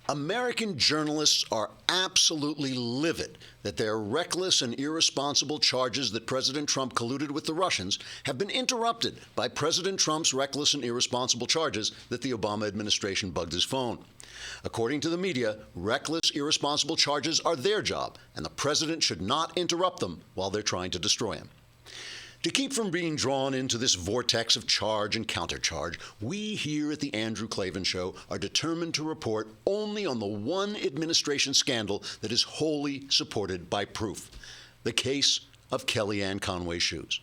American journalists are absolutely livid that their reckless and irresponsible charges that President Trump colluded with the Russians have been interrupted by President Trump's reckless and irresponsible charges that the Obama administration bugged his phone. According to the media, reckless, irresponsible charges are their job, and the president should not interrupt them while they're trying to destroy him. To keep from being drawn into this vortex of charge and countercharge, we here at the Andrew Klavan Show are determined to report only on the one administration scandal that is wholly supported by proof: the case of Kellyanne Conway's shoes.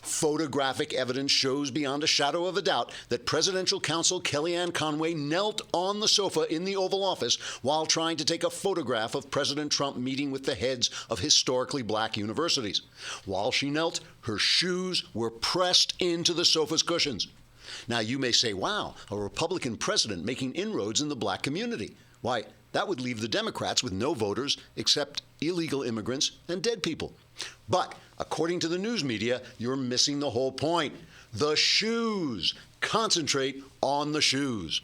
Photographic evidence shows beyond a shadow of a doubt that presidential counsel Kellyanne Conway knelt on the sofa in the Oval Office while trying to take a photograph of President Trump meeting with the heads of historically black universities. While she knelt, her shoes were pressed into the sofa's cushions. Now, you may say, wow, a Republican president making inroads in the black community. Why, that would leave the Democrats with no voters except illegal immigrants and dead people. But according to the news media, you're missing the whole point. The shoes. Concentrate on the shoes.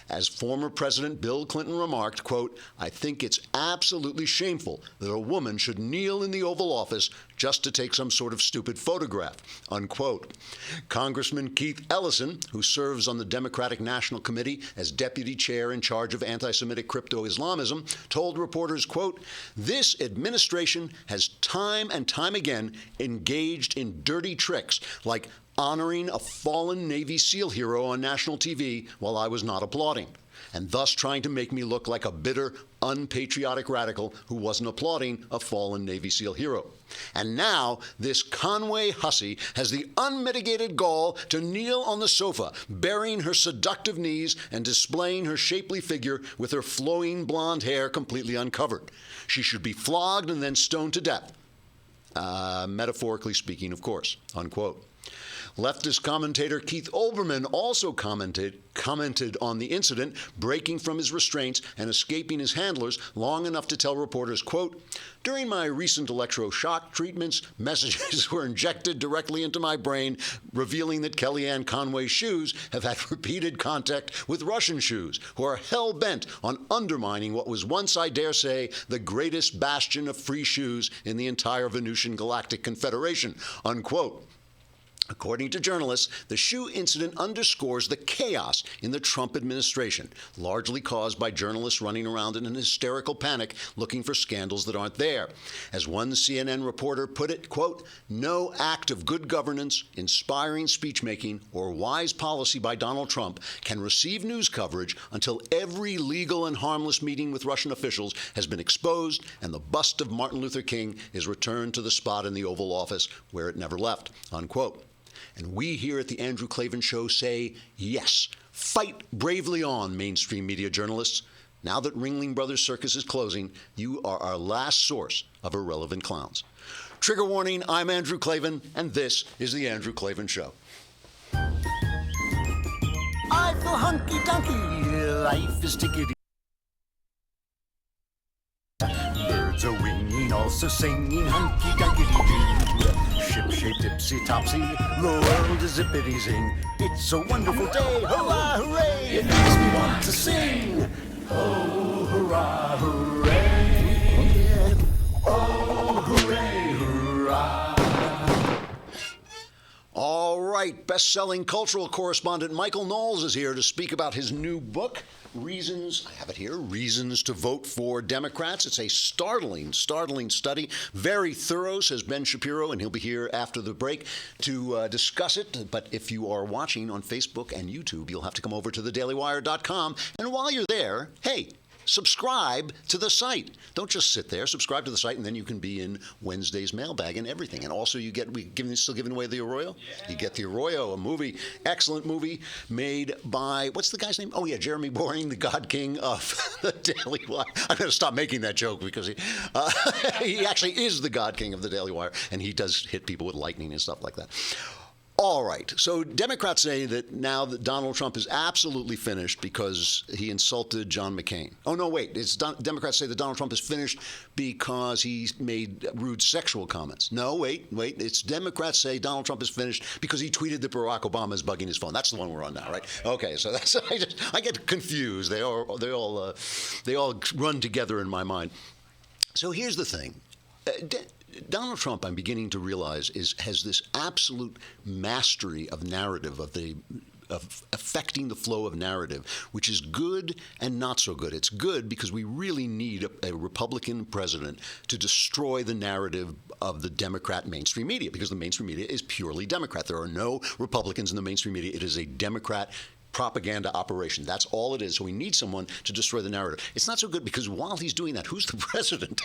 As former President Bill Clinton remarked, quote, "I think it's absolutely shameful that a woman should kneel in the Oval Office just to take some sort of stupid photograph," unquote. Congressman Keith Ellison, who serves on the Democratic National Committee as deputy chair in charge of anti-Semitic crypto-Islamism, told reporters, quote, "This administration has time and time again engaged in dirty tricks like honoring a fallen Navy SEAL hero on national TV while I was not applauding, and thus trying to make me look like a bitter, unpatriotic radical who wasn't applauding a fallen Navy SEAL hero. And now this Conway hussy has the unmitigated gall to kneel on the sofa, baring her seductive knees and displaying her shapely figure with her flowing blonde hair completely uncovered. She should be flogged and then stoned to death. Metaphorically speaking, of course," unquote. Leftist commentator Keith Olbermann also commented on the incident, breaking from his restraints and escaping his handlers long enough to tell reporters, quote, "During my recent electroshock treatments, messages were injected directly into my brain, revealing that Kellyanne Conway's shoes have had repeated contact with Russian shoes, who are hell-bent on undermining what was once, I dare say, the greatest bastion of free shoes in the entire Venusian Galactic Confederation," unquote. According to journalists, the shoe incident underscores the chaos in the Trump administration, largely caused by journalists running around in an hysterical panic looking for scandals that aren't there. As one CNN reporter put it, quote, "No act of good governance, inspiring speechmaking, or wise policy by Donald Trump can receive news coverage until every legal and harmless meeting with Russian officials has been exposed and the bust of Martin Luther King is returned to the spot in the Oval Office where it never left," unquote. And we here at the Andrew Klavan Show say, yes, fight bravely on, mainstream media journalists. Now that Ringling Brothers Circus is closing, you are our last source of irrelevant clowns. Trigger warning, I'm Andrew Klavan, and this is the Andrew Klavan Show. I feel hunky-dunky, life is tickety. Birds are winging, also singing hunky-dunky-doo. Ship-shaped, ipsy-topsy, the world is zippity-zing. It's a wonderful day, hurrah, hooray! It makes me want to sing. Oh, hurrah, hooray! Oh, hooray, hurrah! All right, best-selling cultural correspondent Michael Knowles is here to speak about his new book, Reasons, I have it here, Reasons to Vote for Democrats. It's a startling study. Very thorough, says Ben Shapiro, and he'll be here after the break to discuss it. But if you are watching on Facebook and YouTube, you'll have to come over to thedailywire.com. And while you're there, hey, subscribe to the site. Don't just sit there. Subscribe to the site, and then you can be in Wednesday's mailbag and everything. And also, still giving away the Arroyo? Yeah. You get the Arroyo, a movie, excellent movie made by, what's the guy's name? Oh, yeah, Jeremy Boring, the God King of the Daily Wire. I'm going to stop making that joke because he actually is the God King of the Daily Wire, and he does hit people with lightning and stuff like that. All right. right. So Democrats say that now that Donald Trump is absolutely finished because he insulted John McCain. Oh, no, wait. Democrats say that Donald Trump is finished because he made rude sexual comments. No, wait. It's Democrats say Donald Trump is finished because he tweeted that Barack Obama is bugging his phone. That's the one we're on now, right? Okay, so that's I get confused. They all run together in my mind. So here's the thing. Donald Trump, I'm beginning to realize, has this absolute mastery of narrative, of affecting the flow of narrative, which is good and not so good. It's good because we really need a Republican president to destroy the narrative of the Democrat mainstream media, because the mainstream media is purely Democrat. There are no Republicans in the mainstream media. It is a Democrat propaganda operation. That's all it is. So we need someone to destroy the narrative. It's not so good because while he's doing that, who's the president?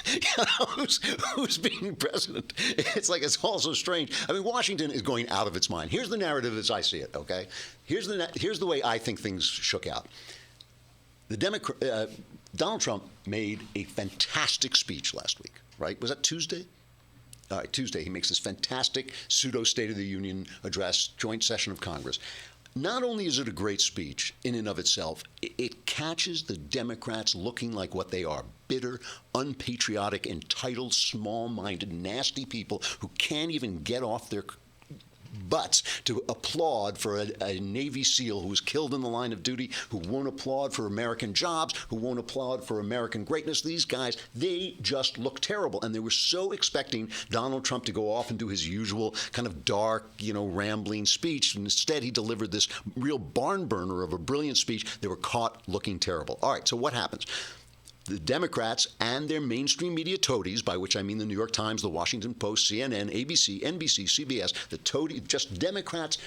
Who's being president? It's like, it's all so strange. I mean, Washington is going out of its mind. Here's the narrative as I see it, okay? Here's the way I think things shook out. Donald Trump made a fantastic speech last week, right? Was that Tuesday? All right, Tuesday. He makes this fantastic pseudo-State of the Union address, joint session of Congress. Not only is it a great speech in and of itself, it catches the Democrats looking like what they are: bitter, unpatriotic, entitled, small-minded, nasty people who can't even get off their butts to applaud for a Navy SEAL who was killed in the line of duty, who won't applaud for American jobs, who won't applaud for American greatness. These guys, they just look terrible. And they were so expecting Donald Trump to go off and do his usual kind of dark, rambling speech. And instead, he delivered this real barn burner of a brilliant speech. They were caught looking terrible. All right, so what happens? The Democrats and their mainstream media toadies, by which I mean the New York Times, the Washington Post, CNN, ABC, NBC, CBS, the toady, just Democrat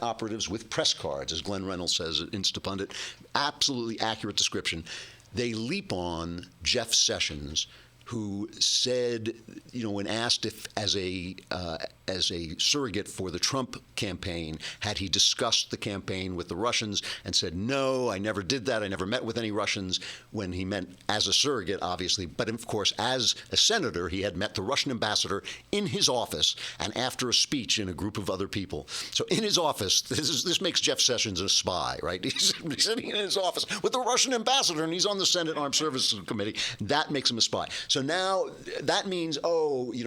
operatives with press cards, as Glenn Reynolds says at Instapundit, absolutely accurate description. They leap on Jeff Sessions, who said, when asked if as a surrogate for the Trump campaign, had he discussed the campaign with the Russians, and said, no, I never did that. I never met with any Russians, when he meant as a surrogate, obviously. But of course, as a senator, he had met the Russian ambassador in his office and after a speech in a group of other people. So in his office, this makes Jeff Sessions a spy, right? He's sitting in his office with the Russian ambassador, and he's on the Senate Armed Services Committee. That makes him a spy. So now that means,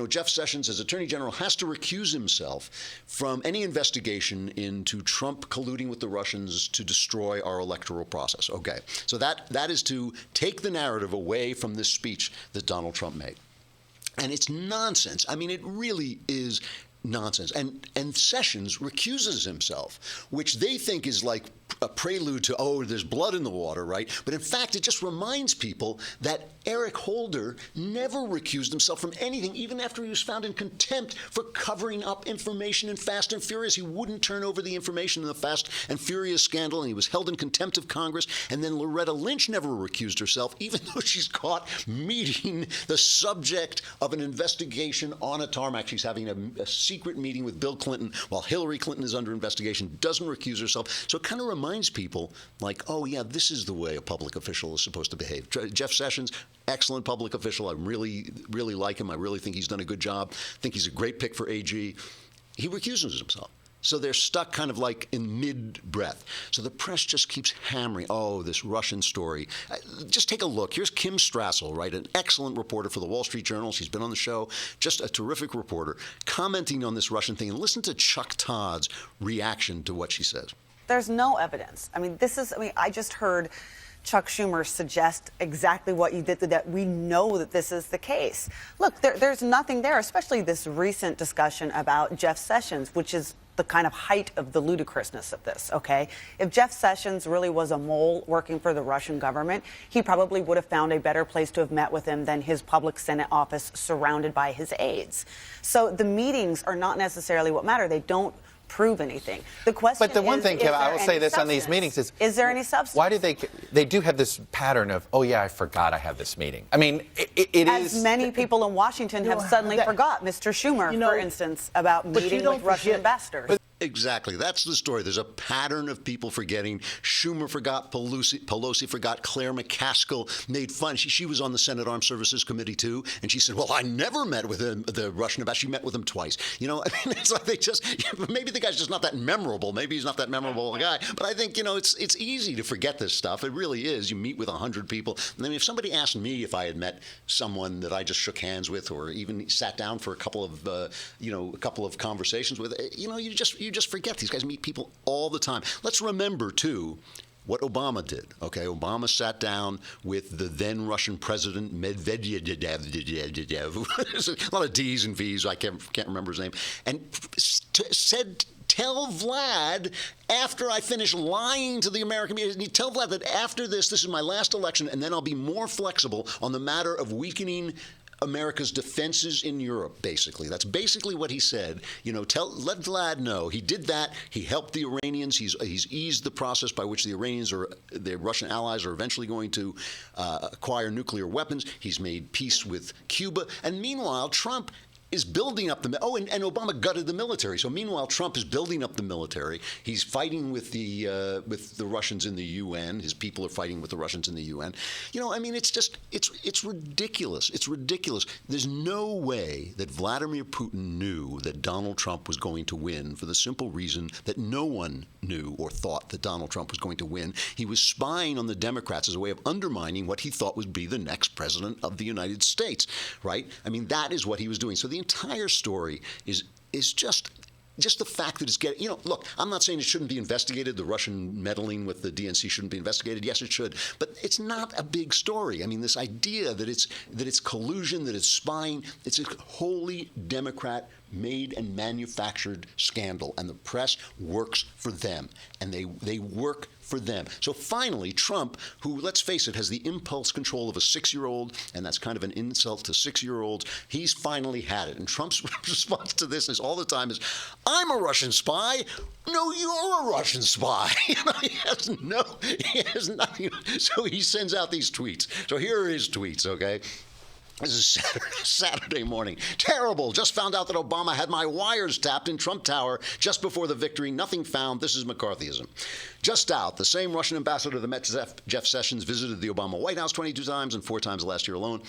Jeff Sessions, as Attorney General, has to recuse himself from any investigation into Trump colluding with the Russians to destroy our electoral process. Okay, so that is to take the narrative away from this speech that Donald Trump made. And it's nonsense. I mean, it really is nonsense. And Sessions recuses himself, which they think is like a prelude to, there's blood in the water, right? But in fact, it just reminds people that Eric Holder never recused himself from anything, even after he was found in contempt for covering up information in Fast and Furious. He wouldn't turn over the information in the Fast and Furious scandal, and he was held in contempt of Congress. And then Loretta Lynch never recused herself, even though she's caught meeting the subject of an investigation on a tarmac. She's having a secret meeting with Bill Clinton while Hillary Clinton is under investigation, doesn't recuse herself. So it kind of reminds people like, this is the way a public official is supposed to behave. Jeff Sessions, excellent public official. I really, really like him. I really think he's done a good job. I think he's a great pick for AG. He recuses himself. So they're stuck kind of like in mid-breath. So the press just keeps hammering, this Russian story. Just take a look. Here's Kim Strassel, right, an excellent reporter for the Wall Street Journal. She's been on the show, just a terrific reporter, commenting on this Russian thing. And listen to Chuck Todd's reaction to what she says. There's no evidence. I just heard Chuck Schumer suggest exactly what you did, that we know that this is the case. Look, there's nothing there, especially this recent discussion about Jeff Sessions, which is the kind of height of the ludicrousness of this, okay? If Jeff Sessions really was a mole working for the Russian government, he probably would have found a better place to have met with him than his public Senate office surrounded by his aides. So the meetings are not necessarily what matter. They don't prove anything. The question But the one thing, Kim, I will say this on these meetings is there any substance? Why do they do have this pattern of, I forgot I have this meeting? I mean, it is... As many people in Washington have suddenly forgot, Mr. Schumer, for instance, about meeting with Russian ambassadors. Exactly. That's the story. There's a pattern of people forgetting. Schumer forgot. Pelosi forgot. Claire McCaskill made fun. She was on the Senate Armed Services Committee, too. And she said, well, I never met with the Russian ambassador. She met with him twice. You know, I mean, it's like they just, maybe the guy's just not that memorable. Maybe he's not that memorable a guy. But I think, you know, it's easy to forget this stuff. It really is. You meet with 100 people. I mean, if somebody asked me if I had met someone that I just shook hands with or even sat down for a couple of conversations with, you know, you just forget. These guys meet people all the time. Let's remember, too, what Obama did. Okay, Obama sat down with the then Russian president Medvedev. A lot of D's and V's. I can't remember his name. And said, tell Vlad, after I finish lying to the American media, tell Vlad that after this is my last election, and then I'll be more flexible on the matter of weakening America's defenses in Europe, basically. That's basically what he said. You know, let Vlad know. He did that. He helped the Iranians. He's eased the process by which the Iranians or their Russian allies are eventually going to acquire nuclear weapons. He's made peace with Cuba. And meanwhile, Trump is building up and Obama gutted the military. So meanwhile, Trump is building up the military. He's fighting with the Russians in the UN. His people are fighting with the Russians in the UN. You know, I mean, it's ridiculous. It's ridiculous. There's no way that Vladimir Putin knew that Donald Trump was going to win for the simple reason that no one knew or thought that Donald Trump was going to win. He was spying on the Democrats as a way of undermining what he thought would be the next president of the United States, right? I mean, that is what he was doing. So the entire story is just the fact that it's getting, you know, look, I'm not saying it shouldn't be investigated. The Russian meddling with the DNC shouldn't be investigated. Yes, it should. But it's not a big story. I mean, this idea that it's collusion, that it's spying, it's a wholly Democrat-made and manufactured scandal. And the press works for them. And they work for them. So finally, Trump, who, let's face it, has the impulse control of a 6-year-old, and that's kind of an insult to 6-year-olds, he's finally had it. And Trump's response to this is all the time is, I'm a Russian spy. No, you're a Russian spy. You know, he has nothing. So he sends out these tweets. So here are his tweets, okay? This is Saturday morning. Terrible. Just found out that Obama had my wires tapped in Trump Tower just before the victory. Nothing found. This is McCarthyism. Just out. The same Russian ambassador that met Jeff Sessions visited the Obama White House 22 times and 4 times last year alone.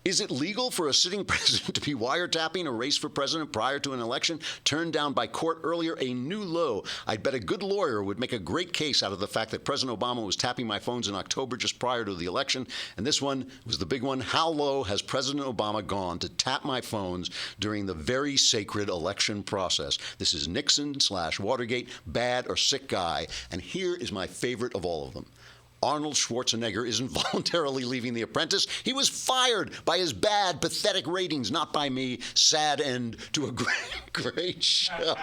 Is it legal for a sitting president to be wiretapping a race for president prior to an election? Turned down by court earlier, a new low. I'd bet a good lawyer would make a great case out of the fact that President Obama was tapping my phones in October just prior to the election. And this one was the big one. How low has President Obama gone to tap my phones during the very sacred election process? This is Nixon/Watergate, bad or sick guy. And here is my favorite of all of them. Arnold Schwarzenegger isn't voluntarily leaving The Apprentice. He was fired by his bad, pathetic ratings, not by me. Sad end to a great show.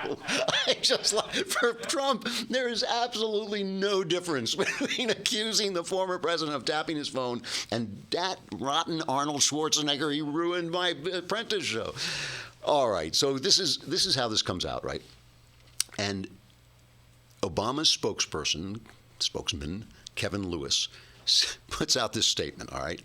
I just like, for Trump, there is absolutely no difference between accusing the former president of tapping his phone and that rotten Arnold Schwarzenegger. He ruined my Apprentice show. All right, so this is how this comes out, right? And Obama's spokesman, Kevin Lewis, puts out this statement, all right?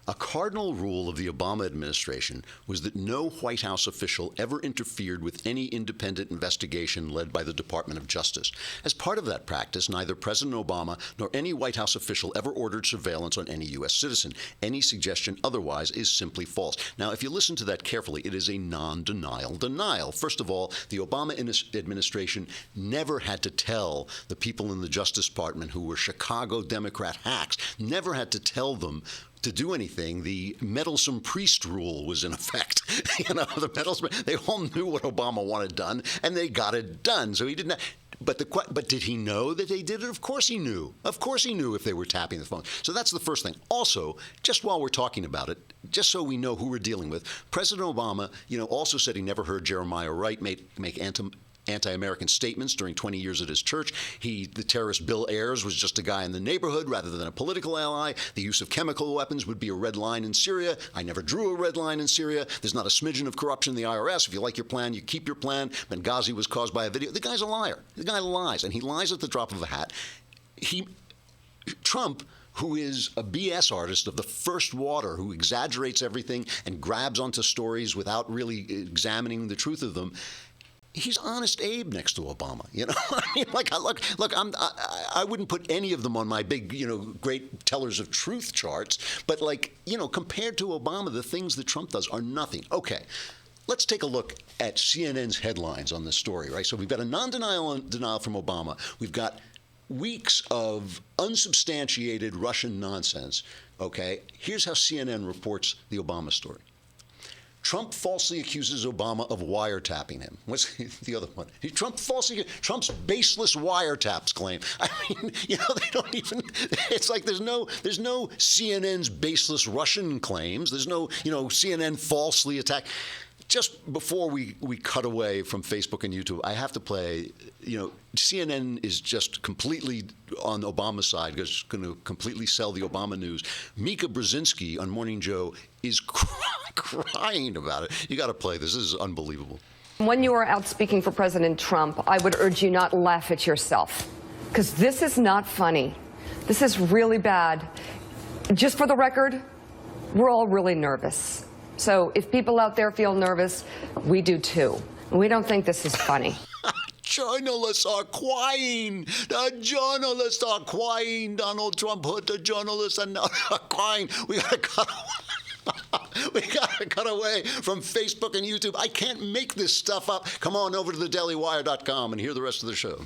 A cardinal rule of the Obama administration was that no White House official ever interfered with any independent investigation led by the Department of Justice. As part of that practice, neither President Obama nor any White House official ever ordered surveillance on any U.S. citizen. Any suggestion otherwise is simply false. Now, if you listen to that carefully, it is a non-denial denial. First of all, the Obama administration never had to tell the people in the Justice Department who were Chicago Democrat hacks, never had to tell them to do anything. The meddlesome priest rule was in effect. You know, they all knew what Obama wanted done, and they got it done. So he didn't. But did he know that they did it? Of course he knew. Of course he knew if they were tapping the phone. So that's the first thing. Also, just while we're talking about it, just so we know who we're dealing with, President Obama, also said he never heard Jeremiah Wright make anti-American statements during 20 years at his church. The terrorist Bill Ayers was just a guy in the neighborhood rather than a political ally. The use of chemical weapons would be a red line in Syria. I never drew a red line in Syria. There's not a smidgen of corruption in the IRS. If you like your plan, you keep your plan. Benghazi was caused by a video. The guy's a liar. The guy lies, and he lies at the drop of a hat. Trump, who is a BS artist of the first water, who exaggerates everything and grabs onto stories without really examining the truth of them, he's Honest Abe next to Obama. You know, I mean, like, look, I wouldn't put any of them on my big, great tellers of truth charts. But like, compared to Obama, the things that Trump does are nothing. Okay. Let's take a look at CNN's headlines on this story, right? So we've got a non-denial and denial from Obama. We've got weeks of unsubstantiated Russian nonsense, okay? Here's how CNN reports the Obama story. Trump falsely accuses Obama of wiretapping him. What's the other one? Trump's baseless wiretaps claim. I mean, they don't even. It's like there's no CNN's baseless Russian claims. There's no CNN falsely attack. Just before we cut away from Facebook and YouTube, I have to play. CNN is just completely on Obama's side, just going to completely sell the Obama news. Mika Brzezinski on Morning Joe is crying about it. You got to play this. This is unbelievable. When you are out speaking for President Trump, I would urge you not laugh at yourself, because this is not funny. This is really bad. Just for the record, we're all really nervous. So if people out there feel nervous, we do too. We don't think this is funny. Journalists are crying. The journalists are crying. Donald Trump hurt the journalists and now they're crying. We got to cut away. We got to cut away from Facebook and YouTube. I can't make this stuff up. Come on over to thedailywire.com and hear the rest of the show.